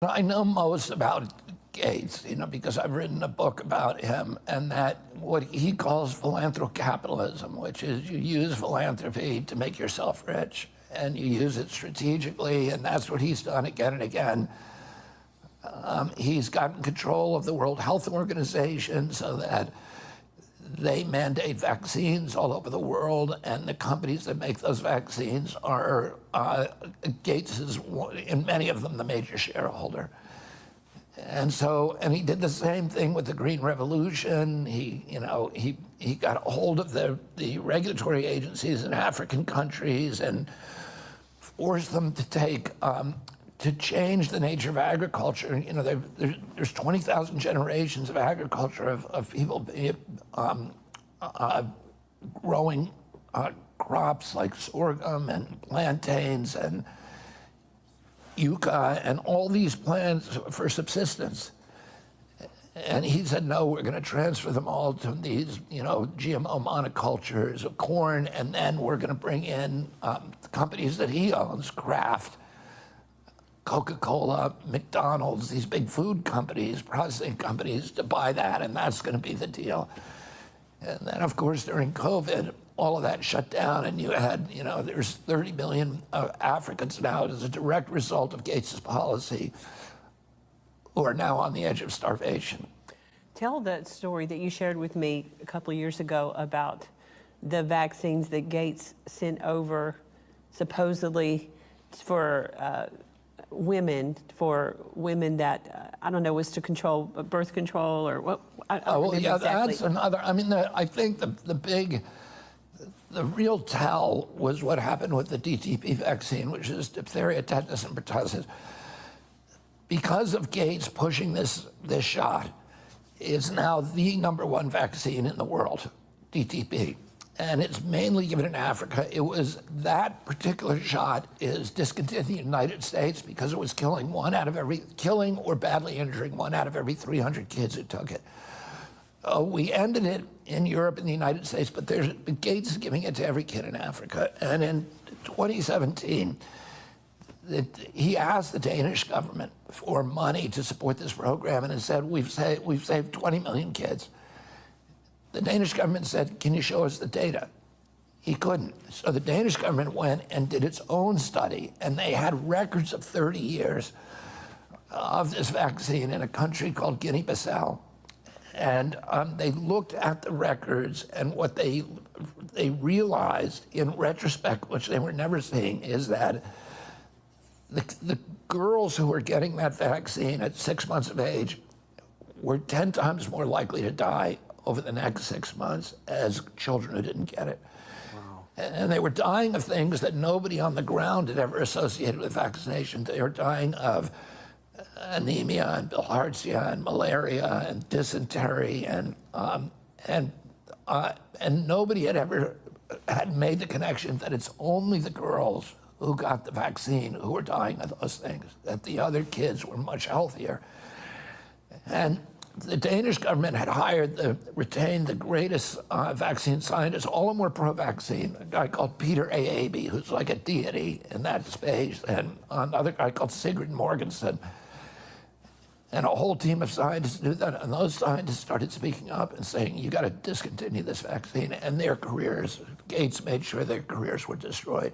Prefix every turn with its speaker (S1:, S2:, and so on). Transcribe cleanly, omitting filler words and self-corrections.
S1: I know most about Gates, because I've written a book about him, and that what he calls philanthrocapitalism, which is you use philanthropy to make yourself rich, and you use it strategically, and that's what he's done again and again. He's gotten control of the World Health Organization so that they mandate vaccines all over the world, and the companies that make those vaccines are Gates is, in many of them, the major shareholder. And he did the same thing with the Green Revolution. He got a hold of the regulatory agencies in African countries and forced them to take to change the nature of agriculture. There's 20,000 generations of agriculture of people growing crops like sorghum and plantains and yucca and all these plants for subsistence. And he said, no, we're going to transfer them all to these, GMO monocultures of corn, and then we're going to bring in companies that he owns, Kraft, Coca-Cola, McDonald's, these big food companies, processing companies, to buy that, and that's going to be the deal. And then, of course, during COVID, all of that shut down, and you had, there's 30 million Africans now as a direct result of Gates's policy who are now on the edge of starvation.
S2: Tell that story that you shared with me a couple of years ago about the vaccines that Gates sent over supposedly for women that, I don't know, was to control birth control or what? I don't remember exactly.
S1: That's another, I think the real tell was what happened with the DTP vaccine, which is diphtheria, tetanus, and pertussis. Because of Gates pushing this shot, it's now the #1 vaccine in the world, DTP. And it's mainly given in Africa. It was that particular shot is discontinued in the United States because it was killing or badly injuring 1 out of every 300 kids who took it. We ended it in Europe and the United States, but Gates is giving it to every kid in Africa. And in 2017, he asked the Danish government for money to support this program, and it said, we've saved 20 million kids. The Danish government said, can you show us the data? He couldn't. So the Danish government went and did its own study, and they had records of 30 years of this vaccine in a country called Guinea-Bissau. And they looked at the records, and what they realized in retrospect, which they were never seeing, is that the girls who were getting that vaccine at 6 months of age were 10 times more likely to die over the next 6 months as children who didn't get it. Wow. And they were dying of things that nobody on the ground had ever associated with vaccination. They were dying of anemia and bilharzia and malaria and dysentery, and nobody had made the connection that it's only the girls who got the vaccine who were dying of those things, that the other kids were much healthier. And the Danish government had retained the greatest vaccine scientists. All of them were pro-vaccine. A guy called Peter Aaby, who's like a deity in that space, and another guy called Sigrid Morgensen, and a whole team of scientists knew that. And those scientists started speaking up and saying, you got to discontinue this vaccine, and their careers, Gates made sure their careers were destroyed.